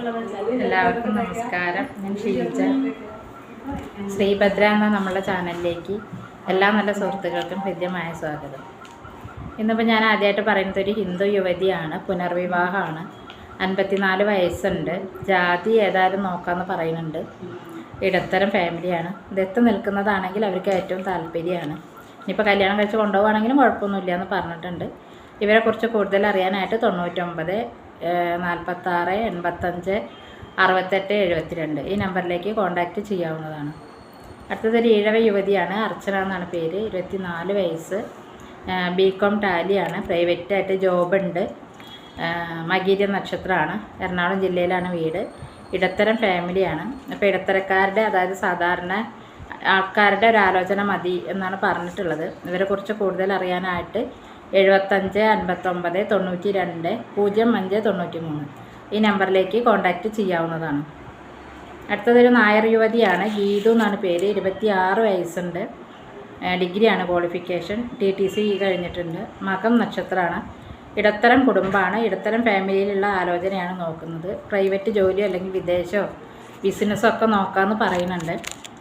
എല്ലാവർക്കും നമസ്കാരം. ഞാൻ ഷീജ. ശ്രീഭദ്ര എന്ന നമ്മളുടെ ചാനലിലേക്ക് എല്ലാ നല്ല സുഹൃത്തുക്കൾക്കും ഹൃദ്യമായ സ്വാഗതം. ഇന്നിപ്പോൾ ഞാൻ ആദ്യമായിട്ട് പറയുന്നത് ഒരു ഹിന്ദു യുവതിയാണ്. പുനർവിവാഹമാണ്. 54 വയസ്സുണ്ട്. ജാതി ഏതായാലും നോക്കാമെന്ന് പറയുന്നുണ്ട്. ഇടത്തരം ഫാമിലിയാണ്. ദത്ത് നിൽക്കുന്നതാണെങ്കിൽ അവർക്ക് ഏറ്റവും താല്പര്യമാണ്. ഇനിയിപ്പോൾ കല്യാണം കഴിച്ച് കൊണ്ടുപോകുകയാണെങ്കിലും കുഴപ്പമൊന്നുമില്ല എന്ന് പറഞ്ഞിട്ടുണ്ട്. ഇവരെക്കുറിച്ച് കൂടുതൽ അറിയാനായിട്ട് 99 46 85 68 72 ഈ നമ്പറിലേക്ക് കോൺടാക്റ്റ് ചെയ്യാവുന്നതാണ്. അടുത്തതൊരു ഈഴവ യുവതിയാണ്. അർച്ചന എന്നാണ് പേര്. 24 വയസ്സ്. BCom ടാലിയാണ്. പ്രൈവറ്റായിട്ട് ജോബുണ്ട്. മകീര നക്ഷത്രമാണ്. എറണാകുളം ജില്ലയിലാണ് വീട്. ഇടത്തരം ഫാമിലിയാണ്. അപ്പോൾ ഇടത്തരക്കാരുടെ, അതായത് സാധാരണ ആൾക്കാരുടെ ഒരു ആലോചന മതി എന്നാണ് പറഞ്ഞിട്ടുള്ളത്. ഇവരെക്കുറിച്ച് കൂടുതൽ അറിയാനായിട്ട് 75 59 92 05 93 ഈ നമ്പറിലേക്ക് കോൺടാക്റ്റ് ചെയ്യാവുന്നതാണ്. അടുത്തതൊരു നായർ യുവതിയാണ്. ഗീതു എന്നാണ് പേര്. 26 വയസ്സുണ്ട്. ഡിഗ്രിയാണ് ക്വാളിഫിക്കേഷൻ. TTC കഴിഞ്ഞിട്ടുണ്ട്. മകം നക്ഷത്രമാണ്. ഇടത്തരം കുടുംബമാണ്. ഇടത്തരം ഫാമിലിയിലുള്ള ആലോചനയാണ് നോക്കുന്നത്. പ്രൈവറ്റ് ജോലി അല്ലെങ്കിൽ വിദേശമോ ബിസിനസ്സോ ഒക്കെ നോക്കാമെന്ന് പറയുന്നുണ്ട്.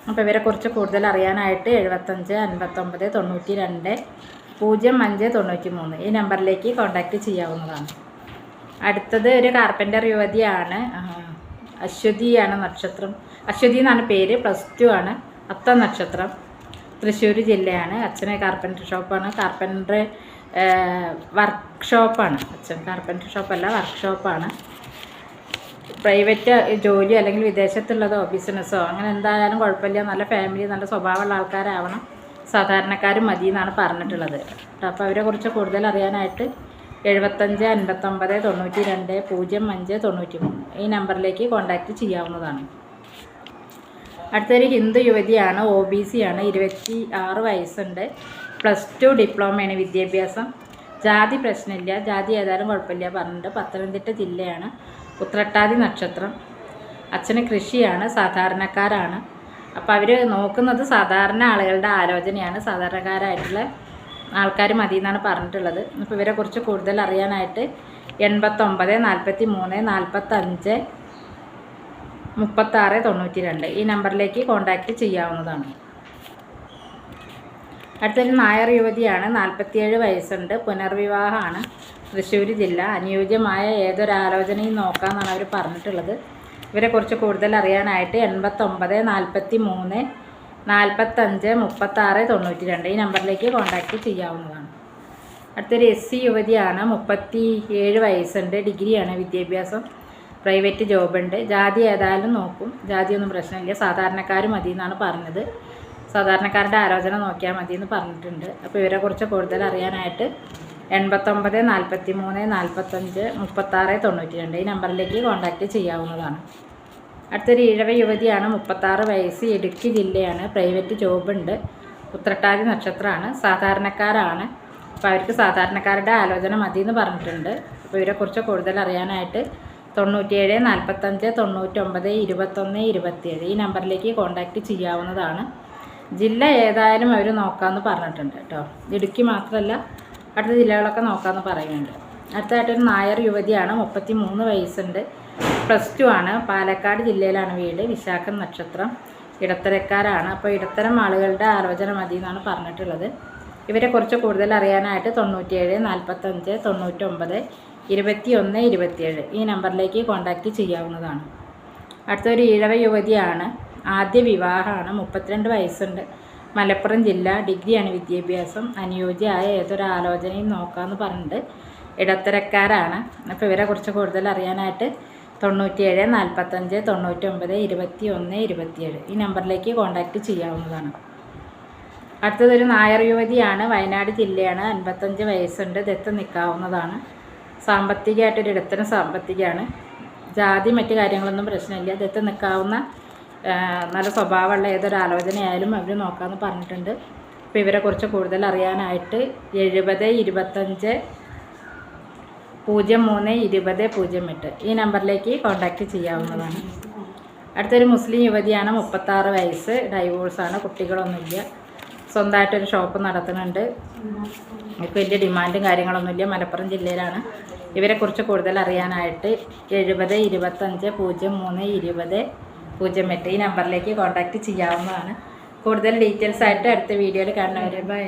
അപ്പോൾ ഇവരെക്കുറിച്ച് കൂടുതൽ അറിയാനായിട്ട് 75 59 92 05 93 ഈ നമ്പറിലേക്ക് കോൺടാക്റ്റ് ചെയ്യാവുന്നതാണ്. അടുത്തത് ഒരു കാർപ്പൻ്റർ യുവതിയാണ്. അശ്വതിയാണ് നക്ഷത്രം. അശ്വതി എന്നാണ് പേര്. +2 ആണ്. അത്ത നക്ഷത്രം. തൃശ്ശൂർ ജില്ലയാണ്. അച്ഛന് കാർപ്പൻ്റർ ഷോപ്പാണ്. കാർപ്പൻ്റർ വർക്ക്ഷോപ്പാണ്. അച്ഛൻ കാർപ്പൻ്റർ ഷോപ്പല്ല, വർക്ക്ഷോപ്പാണ്. പ്രൈവറ്റ് ജോലി അല്ലെങ്കിൽ വിദേശത്തുള്ളതോ ബിസിനസ്സോ അങ്ങനെ എന്തായാലും കുഴപ്പമില്ല. നല്ല ഫാമിലി, നല്ല സ്വഭാവമുള്ള ആൾക്കാരാവണം. സാധാരണക്കാരും മതി എന്നാണ് പറഞ്ഞിട്ടുള്ളത്. അപ്പോൾ അവരെക്കുറിച്ച് കൂടുതൽ അറിയാനായിട്ട് 75 59 92 05 93 ഈ നമ്പറിലേക്ക് കോൺടാക്റ്റ് ചെയ്യാവുന്നതാണ്. അടുത്തൊരു ഹിന്ദു യുവതിയാണ്. OBC ആണ്. 26 വയസ്സുണ്ട്. +2 ഡിപ്ലോമയാണ് വിദ്യാഭ്യാസം. ജാതി പ്രശ്നമില്ല. ജാതി ഏതായാലും കുഴപ്പമില്ല പറഞ്ഞിട്ട്. പത്തനംതിട്ട ജില്ലയാണ്. ഉത്രട്ടാതി നക്ഷത്രം. അച്ഛന് കൃഷിയാണ്. സാധാരണക്കാരാണ്. അപ്പോൾ അവർ നോക്കുന്നത് സാധാരണ ആളുകളുടെ ആലോചനയാണ്. സാധാരണക്കാരായിട്ടുള്ള ആൾക്കാർ മതി എന്നാണ് പറഞ്ഞിട്ടുള്ളത്. അപ്പോൾ ഇവരെക്കുറിച്ച് കൂടുതൽ അറിയാനായിട്ട് 89 43 45 36 92 ഈ നമ്പറിലേക്ക് കോൺടാക്റ്റ് ചെയ്യാവുന്നതാണ്. അടുത്തൊരു നായർ യുവതിയാണ്. 47 വയസ്സുണ്ട്. പുനർവിവാഹമാണ്. തൃശ്ശൂർ ജില്ല. അനുയോജ്യമായ ഏതൊരാലോചനയും നോക്കാമെന്നാണ് അവർ പറഞ്ഞിട്ടുള്ളത്. ഇവരെക്കുറിച്ച് കൂടുതൽ അറിയാനായിട്ട് 89 43 45 36 92 ഈ നമ്പറിലേക്ക് കോൺടാക്റ്റ് ചെയ്യാവുന്നതാണ്. അടുത്തൊരു SC യുവതിയാണ്. 37 വയസ്സുണ്ട്. ഡിഗ്രിയാണ് വിദ്യാഭ്യാസം. പ്രൈവറ്റ് ജോബുണ്ട്. ജാതി ഏതായാലും നോക്കും. ജാതിയൊന്നും പ്രശ്നമില്ല. സാധാരണക്കാർ മതി എന്നാണ് പറഞ്ഞത്. സാധാരണക്കാരുടെ ആലോചന നോക്കിയാൽ മതി എന്ന് പറഞ്ഞിട്ടുണ്ട്. അപ്പോൾ ഇവരെക്കുറിച്ച് കൂടുതൽ അറിയാനായിട്ട് 89 43 45 36 92 ഈ നമ്പറിലേക്ക് കോൺടാക്റ്റ് ചെയ്യാവുന്നതാണ്. അടുത്തൊരു ഈഴവ യുവതിയാണ്. 36 വയസ്സ്. ഇടുക്കി ജില്ലയാണ്. പ്രൈവറ്റ് ജോബുണ്ട്. ഉത്രട്ടാതി നക്ഷത്രമാണ്. സാധാരണക്കാരാണ്. അപ്പോൾ അവർക്ക് സാധാരണക്കാരുടെ ആലോചന മതി എന്ന് പറഞ്ഞിട്ടുണ്ട്. അപ്പോൾ ഇവരെക്കുറിച്ച് കൂടുതൽ അറിയാനായിട്ട് 97 45 99 21 27 ഈ നമ്പറിലേക്ക് കോൺടാക്റ്റ് ചെയ്യാവുന്നതാണ്. ജില്ല ഏതായാലും അവർ നോക്കാമെന്ന് പറഞ്ഞിട്ടുണ്ട് കേട്ടോ. ഇടുക്കി മാത്രമല്ല, അടുത്ത ജില്ലകളൊക്കെ നോക്കാമെന്ന് പറയുന്നുണ്ട്. അടുത്തതായിട്ടൊരു നായർ യുവതിയാണ്. 33 വയസ്സുണ്ട്. +2 ആണ്. പാലക്കാട് ജില്ലയിലാണ് വീട്. വിശാഖം നക്ഷത്രം. ഇടത്തരക്കാരാണ്. അപ്പോൾ ഇടത്തരം ആളുകളുടെ ആലോചന മതി എന്നാണ് പറഞ്ഞിട്ടുള്ളത്. ഇവരെക്കുറിച്ച് കൂടുതൽ അറിയാനായിട്ട് 97 45 99 21 27 ഈ നമ്പറിലേക്ക് കോൺടാക്റ്റ് ചെയ്യാവുന്നതാണ്. അടുത്തൊരു ഈഴവ യുവതിയാണ്. ആദ്യ വിവാഹമാണ്. 32 വയസ്സുണ്ട്. മലപ്പുറം ജില്ല. ഡിഗ്രിയാണ് വിദ്യാഭ്യാസം. അനുയോജ്യമായ ഏതൊരു ആലോചനയും നോക്കാമെന്ന് പറഞ്ഞിട്ട്. ഇടത്തരക്കാരാണ്. അപ്പോൾ ഇവരെക്കുറിച്ച് കൂടുതൽ അറിയാനായിട്ട് 97 45 99 21 27 ഈ നമ്പറിലേക്ക് കോൺടാക്റ്റ് ചെയ്യാവുന്നതാണ്. അടുത്തതൊരു നായർ യുവതിയാണ്. വയനാട് ജില്ലയാണ്. 55 വയസ്സുണ്ട്. ദത്ത് നിൽക്കാവുന്നതാണ്. സാമ്പത്തികമായിട്ടൊരു ഇടത്തരം സാമ്പത്തികമാണ്. ജാതി മറ്റു കാര്യങ്ങളൊന്നും പ്രശ്നമില്ല. ദത്ത് നിൽക്കാവുന്ന നല്ല സ്വഭാവമുള്ള ഏതൊരു ആലോചനയായാലും അവർ നോക്കാമെന്ന് പറഞ്ഞിട്ടുണ്ട്. അപ്പോൾ ഇവരെക്കുറിച്ച് കൂടുതൽ അറിയാനായിട്ട് 70 25 03 20 08 ഈ നമ്പറിലേക്ക് കോൺടാക്റ്റ് ചെയ്യാവുന്നതാണ്. അടുത്തൊരു മുസ്ലിം യുവതിയാണ്. 36 വയസ്സ്. ഡൈവോഴ്സാണ്. കുട്ടികളൊന്നുമില്ല. സ്വന്തമായിട്ടൊരു ഷോപ്പ് നടത്തുന്നുണ്ട്. ഇപ്പോൾ വലിയ ഡിമാൻഡും കാര്യങ്ങളൊന്നുമില്ല. മലപ്പുറം ജില്ലയിലാണ്. ഇവരെക്കുറിച്ച് കൂടുതൽ അറിയാനായിട്ട് 70 25 03 20 08 ഈ നമ്പറിലേക്ക് കോൺടാക്റ്റ് ചെയ്യാവുന്നതാണ്. കൂടുതൽ ഡീറ്റെയിൽസ് ആയിട്ട് അടുത്ത വീഡിയോയിൽ കാണുന്നവരെ ബൈ.